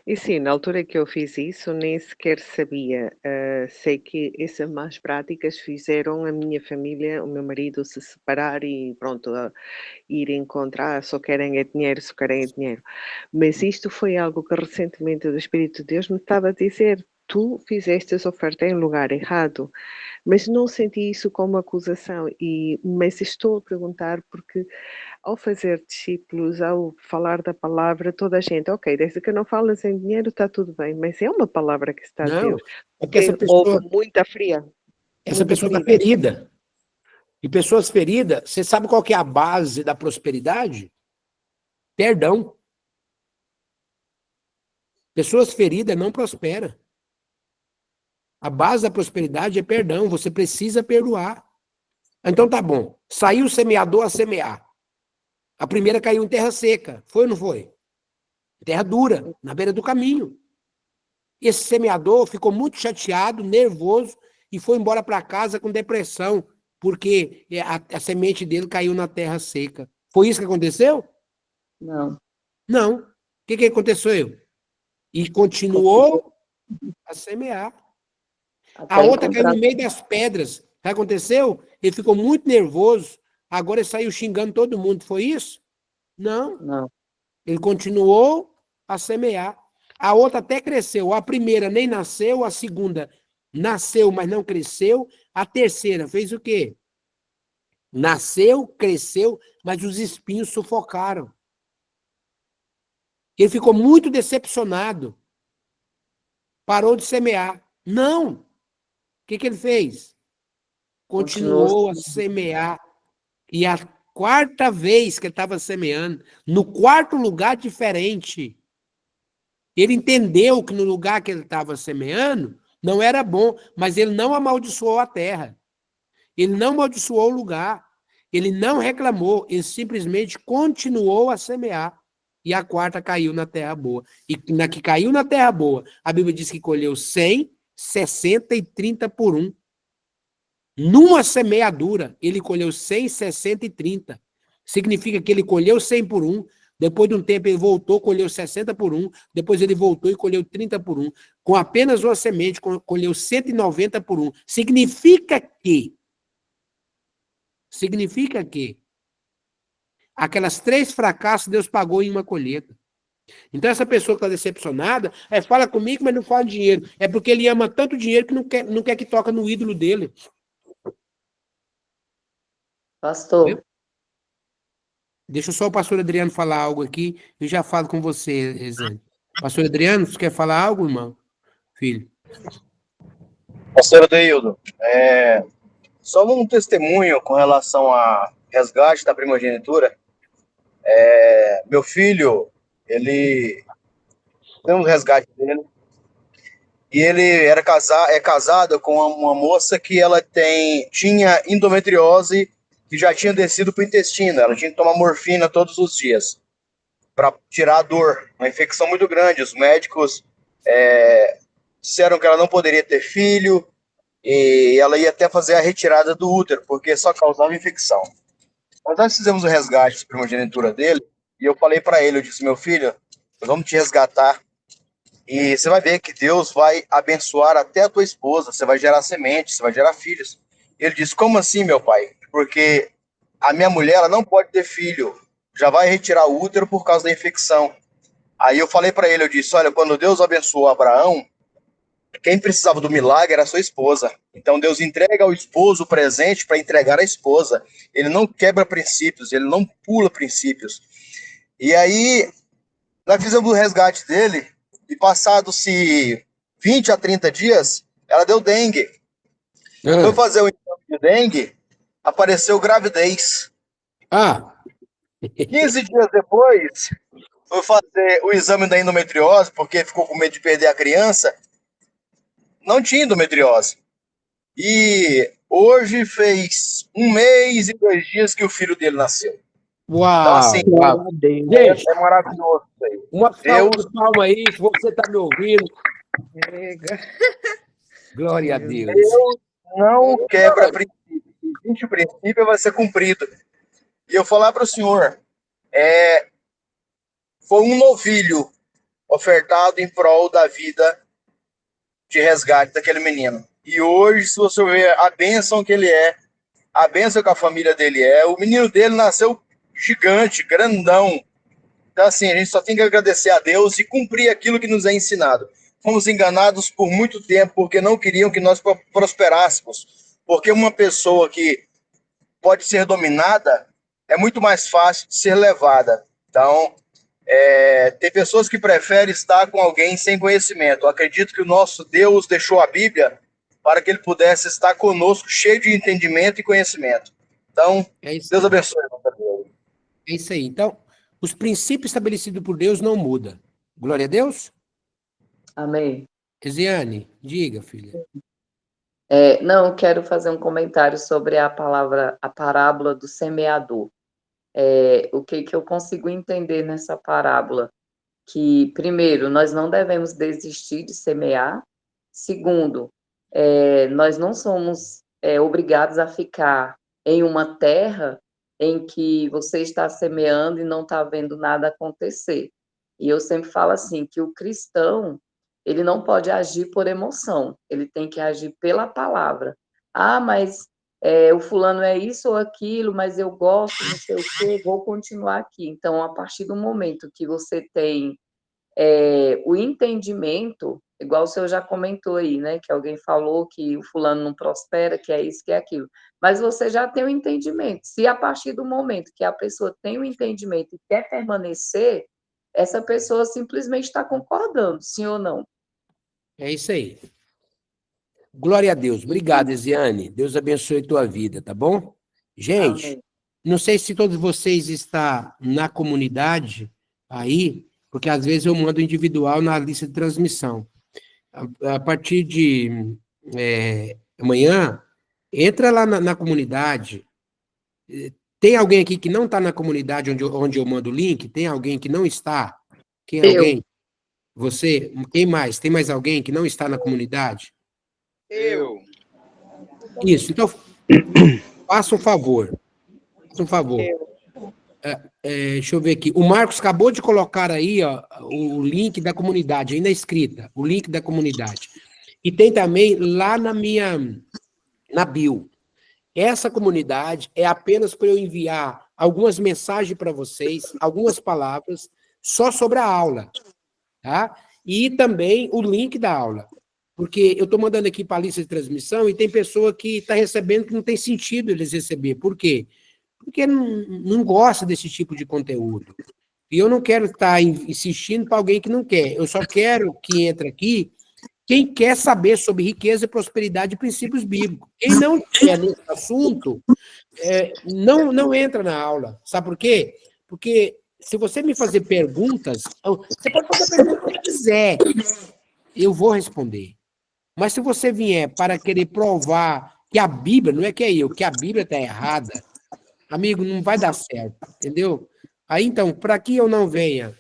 E sim, na altura que eu fiz isso, nem sequer sabia. Sei que essas más práticas fizeram a minha família, o meu marido, se separar e pronto, ir encontrar, só querem é dinheiro, só querem é dinheiro. Mas isto foi algo que recentemente o Espírito de Deus me estava a dizer. Tu fizeste essa oferta em lugar errado, mas não senti isso como acusação. Mas estou a perguntar porque ao fazer discípulos, ao falar da palavra, toda a gente, ok, desde que não falas em dinheiro está tudo bem, mas é uma palavra que se está a Não, dizer. porque Houve muita fria. essa pessoa está ferida. E pessoas feridas, você sabe qual que é a base da prosperidade? Perdão. Pessoas feridas não prosperam. A base da prosperidade é perdão. Você precisa perdoar. Então tá bom. Saiu o semeador a semear. A primeira caiu em terra seca. Foi ou não foi? Terra dura, na beira do caminho. Esse semeador ficou muito chateado, nervoso e foi embora para casa com depressão, porque a semente dele caiu na terra seca. Foi isso que aconteceu? Não. Não. O que aconteceu? E continuou a semear. A outra caiu no meio das pedras. O que aconteceu? Ele ficou muito nervoso. Agora ele saiu xingando todo mundo. Foi isso? Não. Não. Ele continuou a semear. A outra até cresceu. A primeira nem nasceu. A segunda nasceu, mas não cresceu. A terceira fez o quê? Nasceu, cresceu, mas os espinhos sufocaram. Ele ficou muito decepcionado. Parou de semear. Não. O que ele fez? Continuou a semear. E a quarta vez que ele estava semeando, no quarto lugar diferente, ele entendeu que no lugar que ele estava semeando não era bom, mas ele não amaldiçoou a terra. Ele não amaldiçoou o lugar. Ele não reclamou, ele simplesmente continuou a semear. E a quarta caiu na terra boa. E na que caiu na terra boa, a Bíblia diz que colheu 100, 60 e 30 por 1. Numa semeadura, ele colheu 100, 60 e 30. Significa que ele colheu 100 por 1, depois de um tempo ele voltou, colheu 60 por 1, depois ele voltou e colheu 30 por 1. Com apenas uma semente, colheu 190 por 1. Significa que aquelas 3 fracassos Deus pagou em uma colheita. Então essa pessoa que está decepcionada, fala comigo, mas não fala de dinheiro. É porque ele ama tanto dinheiro que não quer que toque no ídolo dele. Pastor. Deixa só o pastor Adriano falar algo aqui, eu já falo com você, Rezende. Pastor Adriano, você quer falar algo, irmão? Filho. Pastor Adeildo, só um testemunho com relação a resgate da primogenitura. Meu filho, ele tem um resgate dele, e ele é casado com uma moça que ela tinha endometriose que já tinha descido para o intestino. Ela tinha que tomar morfina todos os dias para tirar a dor, uma infecção muito grande. Os médicos disseram que ela não poderia ter filho e ela ia até fazer a retirada do útero, porque só causava infecção. Nós fizemos o resgate da primogenitura dele e eu falei para ele, eu disse, meu filho, vamos te resgatar e você vai ver que Deus vai abençoar até a tua esposa, você vai gerar semente, você vai gerar filhos. Ele disse, como assim, meu pai? Porque a minha mulher ela não pode ter filho, já vai retirar o útero por causa da infecção. Aí eu falei para ele, eu disse, olha, quando Deus abençoou Abraão, quem precisava do milagre era a sua esposa. Então Deus entrega ao esposo o presente para entregar à esposa. Ele não quebra princípios, ele não pula princípios. E aí, nós fizemos o resgate dele, e passados-se 20 a 30 dias, ela deu dengue. Foi fazer o exame de dengue, apareceu gravidez. 15 dias depois, foi fazer o exame da endometriose, porque ficou com medo de perder a criança. Não tinha endometriose. E hoje fez 1 mês e 2 dias que o filho dele nasceu. Uau! Então, assim, Gente, é maravilhoso isso aí. uma salva de palma aí, se você está me ouvindo. Glória a Deus. Deus não quebra princípio. Existe o princípio, vai ser cumprido. E eu falar para o senhor, foi um novilho ofertado em prol da vida de resgate daquele menino. E hoje, se você ver a bênção que ele é, a bênção que a família dele é, o menino dele nasceu gigante, grandão. Então, assim, a gente só tem que agradecer a Deus e cumprir aquilo que nos é ensinado. Fomos enganados por muito tempo, porque não queriam que nós prosperássemos. Porque uma pessoa que pode ser dominada é muito mais fácil de ser levada. Então, tem pessoas que preferem estar com alguém sem conhecimento. Eu acredito que o nosso Deus deixou a Bíblia para que ele pudesse estar conosco, cheio de entendimento e conhecimento. Então, Deus abençoe. É isso aí. Então, os princípios estabelecidos por Deus não mudam. Glória a Deus. Amém. Esiane, diga, filha. Não, eu quero fazer um comentário sobre a parábola do semeador. O que eu consigo entender nessa parábola? Que, primeiro, nós não devemos desistir de semear. Segundo, nós não somos obrigados a ficar em uma terra em que você está semeando e não está vendo nada acontecer. E eu sempre falo assim, que o cristão, ele não pode agir por emoção, ele tem que agir pela palavra. Mas o fulano é isso ou aquilo, mas eu gosto, não sei o quê, vou continuar aqui. Então, a partir do momento que você tem o entendimento, igual o senhor já comentou aí, né, que alguém falou que o fulano não prospera, que é isso, que é aquilo, mas você já tem o entendimento. Se a partir do momento que a pessoa tem o entendimento e quer permanecer, essa pessoa simplesmente está concordando, sim ou não? É isso aí. Glória a Deus. Obrigado, Esiane. Deus abençoe a tua vida, tá bom? Gente, Amém. Não sei se todos vocês estão na comunidade aí, porque às vezes eu mando individual na lista de transmissão. A partir de amanhã, entra lá na comunidade. Tem alguém aqui que não está na comunidade onde eu mando o link? Tem alguém que não está? Quem é alguém? Você? Quem mais? Tem mais alguém que não está na comunidade? Eu. Isso, então faça um favor. Faça um favor. Deixa eu ver aqui. O Marcos acabou de colocar aí o link da comunidade, ainda escrita, o link da comunidade. E tem também lá na bio. Essa comunidade é apenas para eu enviar algumas mensagens para vocês, algumas palavras, só sobre a aula, tá? E também o link da aula. Porque eu estou mandando aqui para a lista de transmissão e tem pessoa que está recebendo que não tem sentido eles receber. Por quê? Porque não gosta desse tipo de conteúdo. E eu não quero estar insistindo para alguém que não quer. Eu só quero que entre aqui quem quer saber sobre riqueza, prosperidade e princípios bíblicos. Quem não quer nesse assunto, não entra na aula. Sabe por quê? Porque se você me fazer perguntas, você pode fazer a pergunta que quiser. Eu vou responder. Mas se você vier para querer provar que a Bíblia, não é que é eu, que a Bíblia está errada, amigo, não vai dar certo, entendeu? Aí, então, para que eu não venha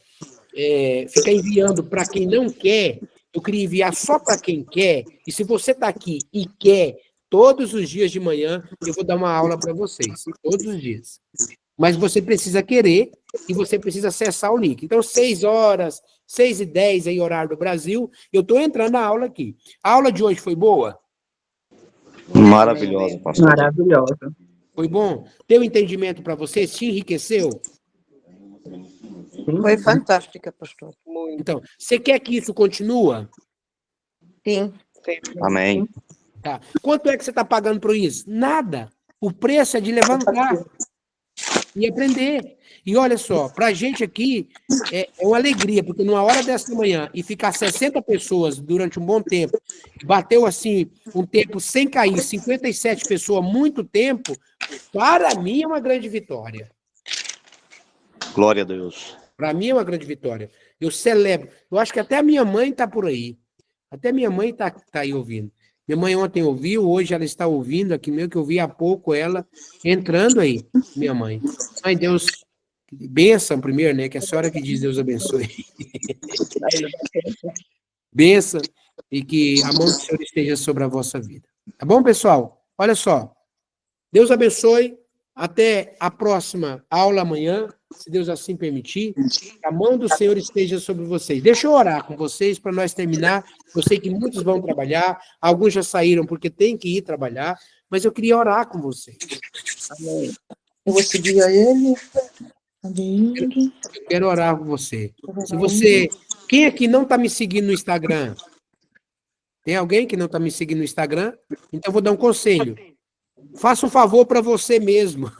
ficar enviando para quem não quer, eu queria enviar só para quem quer, e se você está aqui e quer, todos os dias de manhã, eu vou dar uma aula para vocês, todos os dias. Mas você precisa querer e você precisa acessar o link. Então, 6h, 6h10 aí, horário do Brasil, eu estou entrando na aula aqui. A aula de hoje foi boa? Maravilhosa, pastor. Maravilhosa. Foi bom? Teu entendimento para você? Te enriqueceu? Foi fantástica, pastor. Muito. Então, você quer que isso continue? Sim. Amém. Tá. Quanto é que você está pagando por isso? Nada. O preço é de levantar e aprender. E olha só, para a gente aqui é uma alegria, porque numa hora dessa manhã e ficar 60 pessoas durante um bom tempo, e bateu assim um tempo sem cair, 57 pessoas, muito tempo, para mim é uma grande vitória. Glória a Deus. Para mim é uma grande vitória. Eu celebro. Eu acho que até a minha mãe está por aí. Até minha mãe está aí ouvindo. Minha mãe ontem ouviu, hoje ela está ouvindo aqui mesmo, que eu vi há pouco ela entrando aí, minha mãe. Mãe, Deus, bênção primeiro, né? Que é a senhora que diz Deus abençoe. Bênção e que a mão do Senhor esteja sobre a vossa vida. Tá bom, pessoal? Olha só. Deus abençoe. Até a próxima aula amanhã, se Deus assim permitir. A mão do Senhor esteja sobre vocês. Deixa eu orar com vocês para nós terminar. Eu sei que muitos vão trabalhar, alguns já saíram porque tem que ir trabalhar, mas eu queria orar com vocês. Amém. Eu vou seguir a ele. Amém. Eu quero orar com você. Se você. Quem aqui não está me seguindo no Instagram? Tem alguém que não está me seguindo no Instagram? Então eu vou dar um conselho. Faça um favor para você mesmo.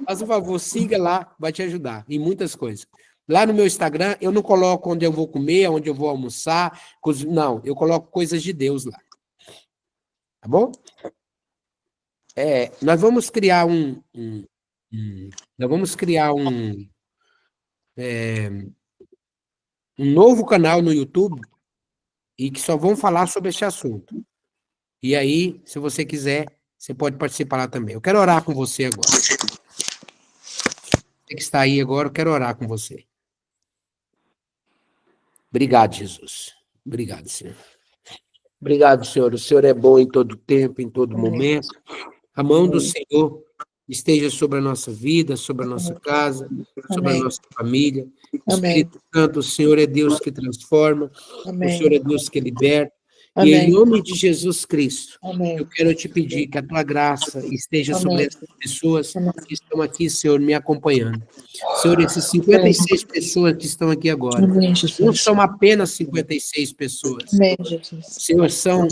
Faça um favor, siga lá, vai te ajudar em muitas coisas. Lá no meu Instagram, eu não coloco onde eu vou comer, onde eu vou almoçar. Não, eu coloco coisas de Deus lá. Tá bom? Nós vamos criar nós vamos criar um novo canal no YouTube e que só vão falar sobre esse assunto. E aí, se você quiser, você pode participar lá também. Eu quero orar com você agora. Você que está aí agora, eu quero orar com você. Obrigado, Jesus. Obrigado, Senhor. Obrigado, Senhor. O Senhor é bom em todo tempo, em todo momento. A mão do Senhor esteja sobre a nossa vida, sobre a nossa casa, sobre a Amém. nossa família. Amém. Espírito Santo, o Senhor é Deus que transforma, o Senhor Amém. é Deus que liberta. E em Amém. nome de Jesus Cristo, Amém. eu quero te pedir que a tua graça esteja sobre Amém. essas pessoas Amém. que estão aqui, Senhor, me acompanhando. Senhor, essas 56 pessoas que estão aqui agora, Amém, não Jesus. são apenas 56 pessoas. Amém, Jesus. Senhor, são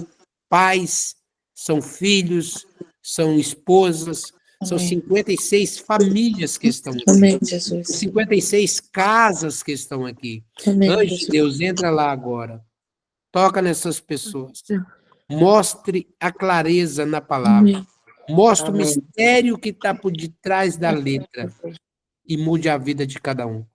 pais, são filhos, são esposas, são Amém. 56 famílias que estão aqui. Amém, Jesus. 56 casas que estão aqui. Amém, Anjo de Jesus. Deus, entra lá agora. Toca nessas pessoas. Mostre a clareza na palavra. Amém. Mostre o Amém. mistério que está por detrás da letra e mude a vida de cada um.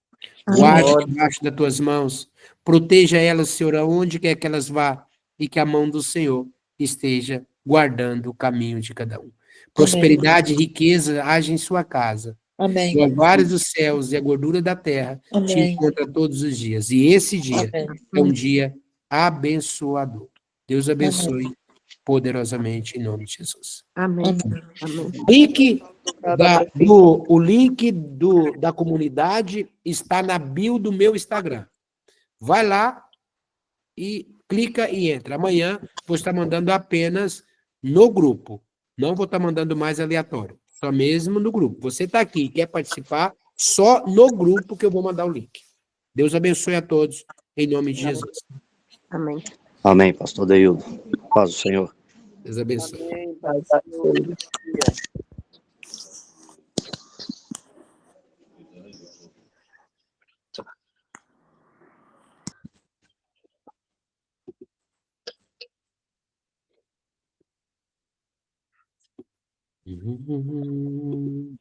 Amém. Guarde debaixo das tuas mãos. Proteja elas, Senhor, aonde quer que elas vá. E que a mão do Senhor esteja guardando o caminho de cada um. Prosperidade e riqueza haja em sua casa. Amém. O orvalho dos céus e a gordura da terra te Amém. encontra todos os dias. E esse dia Amém. é um dia abençoador. Deus abençoe poderosamente em nome de Jesus. Amém. Amém. Amém. Link o link da comunidade está na bio do meu Instagram. Vai lá e clica e entra. Amanhã vou estar mandando apenas no grupo. Não vou estar mandando mais aleatório. Só mesmo no grupo. Você está aqui e quer participar, só no grupo que eu vou mandar o link. Deus abençoe a todos, em nome de Jesus. Amém. Amém, pastor Deildo. Paz do Senhor. Deus abençoe. Amém. Uhum.